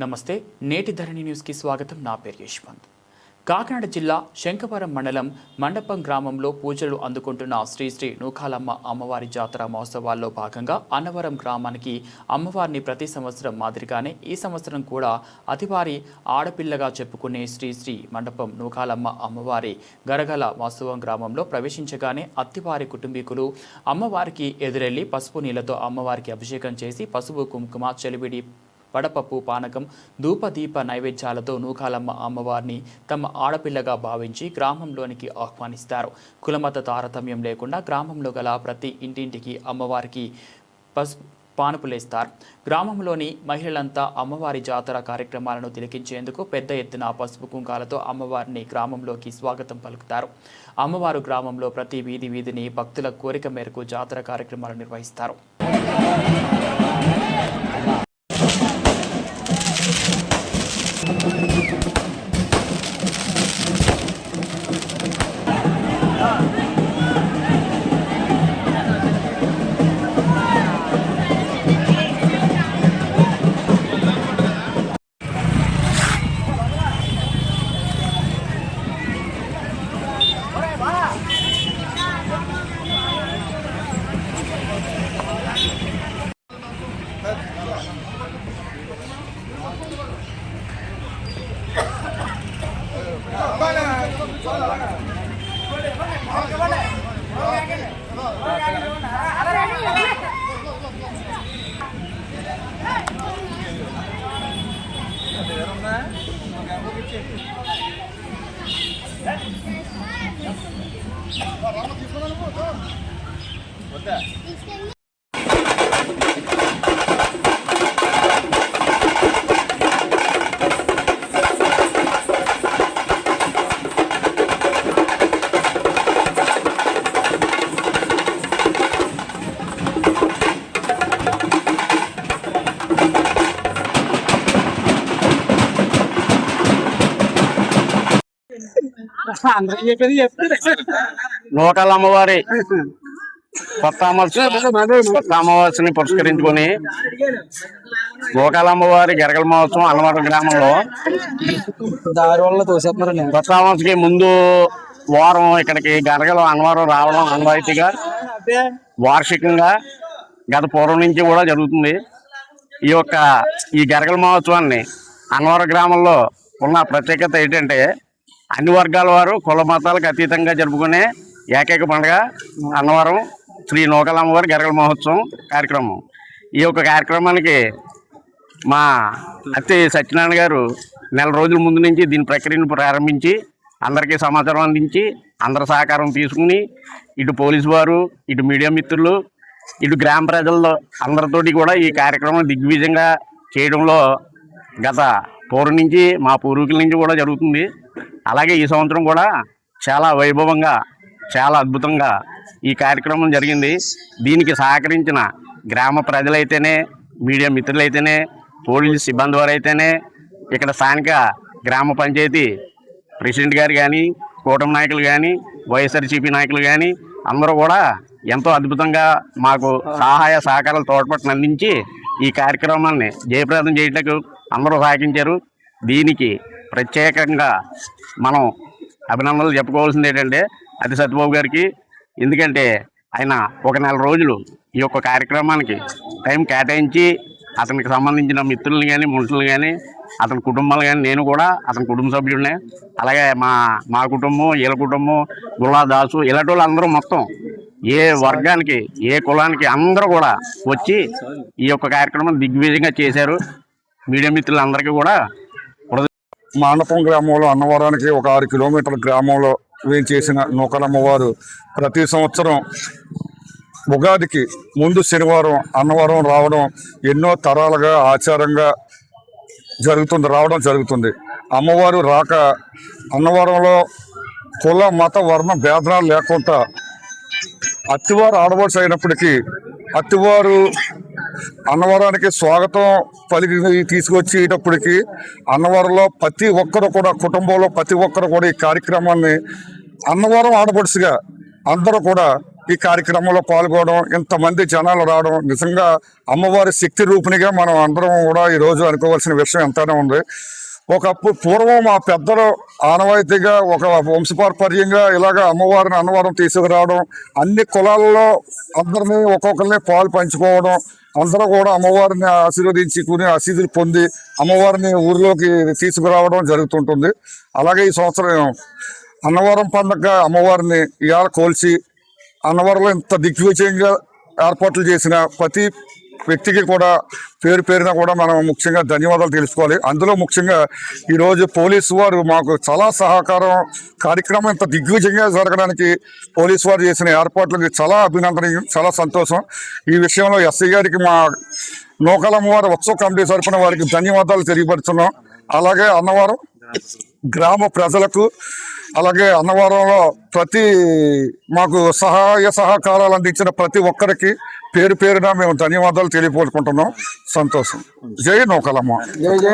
నమస్తే నేటి ధరణి న్యూస్కి స్వాగతం. నా పేరు యశ్వంత్. కాకినాడ జిల్లా శంఖవరం మండలం మండపం గ్రామంలో పూజలు అందుకుంటున్న శ్రీ శ్రీ నూకాలమ్మ అమ్మవారి జాతర మహోత్సవాల్లో భాగంగా అన్నవరం గ్రామానికి అమ్మవారిని ప్రతి సంవత్సరం మాదిరిగానే ఈ సంవత్సరం కూడా అతివారి ఆడపిల్లగా చెప్పుకునే శ్రీ శ్రీ మండపం నూకాలమ్మ అమ్మవారి గరగల వాస్తవం గ్రామంలో ప్రవేశించగానే అత్తివారి కుటుంబీకులు అమ్మవారికి ఎదురెళ్లి పసుపు నీళ్లతో అమ్మవారికి అభిషేకం చేసి పసుపు కుంకుమ చెలివిడి వడపప్పు పానకం ధూపదీప నైవేద్యాలతో నూకాలమ్మ అమ్మవారిని తమ ఆడపిల్లగా భావించి గ్రామంలోనికి ఆహ్వానిస్తారు. కులమత తారతమ్యం లేకుండా గ్రామంలో గల ప్రతి ఇంటింటికి అమ్మవారికి పానుపులేస్తారు. గ్రామంలోని మహిళలంతా అమ్మవారి జాతర కార్యక్రమాలను తిలకించేందుకు పెద్ద ఎత్తున పసుపు కుంకాలతో అమ్మవారిని గ్రామంలోకి స్వాగతం పలుకుతారు. అమ్మవారు గ్రామంలో ప్రతి వీధిని భక్తుల కోరిక మేరకు జాతర కార్యక్రమాలు నిర్వహిస్తారు. నూకాల అమ్మవారి కొత్త అమావాస్యని పురస్కరించుకొని నూకాల అమ్మవారి గరగల మహోత్సవం అన్నవరం గ్రామంలో కొత్త అమావాస్యకి ముందు వారం ఇక్కడికి గరగలు అన్నవరం రావడం ఆనవాయితీగా వార్షికంగా గత పూర్వం నుంచి కూడా జరుగుతుంది. ఈ గరగల మహోత్సవాన్ని అన్నవరం గ్రామంలో ఉన్న ప్రత్యేకత ఏంటంటే అన్ని వర్గాల వారు కుల మతాలకు అతీతంగా జరుపుకునే ఏకైక పండుగ అన్నవరం శ్రీ నూకాల అమ్మవారి గరగల మహోత్సవం కార్యక్రమం. ఈ కార్యక్రమానికి మా అత్తే సత్యనారాయణ గారు నెల రోజుల ముందు నుంచి దీని ప్రక్రియను ప్రారంభించి అందరికీ సమాచారం అందించి అందరి సహకారం తీసుకుని ఇటు పోలీసు వారు, ఇటు మీడియా మిత్రులు, ఇటు గ్రామ ప్రజల్లో అందరితోటి కూడా ఈ కార్యక్రమం దిగ్విజయంగా చేయడంలో గత పూర్వం నుంచి మా పూర్వీకుల నుంచి కూడా జరుగుతుంది. అలాగే ఈ సంవత్సరం కూడా చాలా వైభవంగా చాలా అద్భుతంగా ఈ కార్యక్రమం జరిగింది. దీనికి సహకరించిన గ్రామ ప్రజలైతేనే, మీడియా మిత్రులైతేనే, పోలీసు సిబ్బంది వారు అయితేనే, ఇక్కడ స్థానిక గ్రామ పంచాయతీ ప్రెసిడెంట్ గారు కానీ, కూటమి నాయకులు కానీ, వైఎస్ఆర్సీపీ నాయకులు కానీ అందరూ కూడా ఎంతో అద్భుతంగా మాకు సహాయ సహకారాలు తోడ్పట్టును అందించి ఈ కార్యక్రమాన్ని జయప్రదం చేయటకు అందరూ సహకరించారు. దీనికి ప్రత్యేకంగా మనం అభినందనలు చెప్పుకోవాల్సింది ఏంటంటే అది సత్యబాబు గారికి. ఎందుకంటే ఆయన ఒక నెల రోజులు ఈ కార్యక్రమానికి టైం కేటాయించి అతనికి సంబంధించిన మిత్రులను కానీ, మనుషులను కానీ, అతని కుటుంబాలు కానీ, నేను కూడా అతని కుటుంబ సభ్యుడినే, అలాగే మా కుటుంబం, వీళ్ళ కుటుంబం, గులాదాసు ఇలాంటి వాళ్ళు అందరూ మొత్తం ఏ వర్గానికి, ఏ కులానికి అందరూ కూడా వచ్చి ఈ కార్యక్రమం దిగ్విజయంగా చేశారు. మీడియా మిత్రులందరికీ కూడా మండపం గ్రామంలో అన్నవరానికి ఒక 6 కిలోమీటర్ల గ్రామంలో వేయించేసిన నూకాలమ్మవారు ప్రతి సంవత్సరం ఉగాదికి ముందు శనివారం అన్నవరం రావడం ఎన్నో తరాలుగా ఆచారంగా రావడం జరుగుతుంది. అమ్మవారు రాక అన్నవరంలో కుల మత వర్ణ భేదాలు లేకుండా అత్తివారు ఆడవచ్చు అయినప్పటికీ అత్తివారు అన్నవరానికి స్వాగతం పలికి తీసుకొచ్చేటప్పటికి అన్నవరంలో ప్రతి ఒక్కరు కూడా కుటుంబంలో ప్రతి ఒక్కరు కూడా ఈ కార్యక్రమాన్ని అన్నవరం ఆడపడుచుగా అందరూ కూడా ఈ కార్యక్రమంలో పాల్గొనడం, ఇంతమంది జనాలు రావడం నిజంగా అమ్మవారి శక్తి రూపిణిగా మనం అందరం కూడా ఈ రోజు అనుకోవాల్సిన విషయం ఎంతైనా ఉంది. ఒకప్పుడు పూర్వం మా పెద్దలు ఆనవాయితీగా ఒక వంశపారంపర్యంగా ఇలాగ అమ్మవారిని అన్నవరం తీసుకురావడం, అన్ని కులాలలో అందరినీ ఒక్కొక్కరిని పాలు పంచుకోవడం, అందరూ కూడా అమ్మవారిని ఆశీర్వదించుకుని ఆశీస్సులు పొంది అమ్మవారిని ఊరిలోకి తీసుకురావడం జరుగుతుంటుంది. అలాగే ఈ సంవత్సరం అన్నవరం పండుగ అమ్మవారిని ఇవాళ కోల్చి అన్నవరంలో ఇంత దిగ్విజయంగా ఏర్పాట్లు చేసిన ప్రతి వ్యక్తికి కూడా పేరు పేరున కూడా మనం ముఖ్యంగా ధన్యవాదాలు తెలుసుకోవాలి. అందులో ముఖ్యంగా ఈరోజు పోలీసు వారు మాకు చాలా సహకారం, కార్యక్రమం ఇంత దిగ్విజయంగా జరగడానికి పోలీసు వారు చేసిన ఏర్పాట్లకి చాలా అభినందనీయం, చాలా సంతోషం. ఈ విషయంలో ఎస్ఐ గారికి మా నూకాలమ్మవారి ఉత్సవ కమిటీ తరఫున వారికి ధన్యవాదాలు తెలియపరుస్తున్నాం. అలాగే అన్నవరం గ్రామ ప్రజలకు, అలాగే అన్నవరంలో మాకు సహాయ సహకారాలు అందించిన ప్రతి ఒక్కరికి పేరు పేరున మేము ధన్యవాదాలు తెలియపరుచుకుంటున్నాం. సంతోషం. జై నూకాలమ్మ.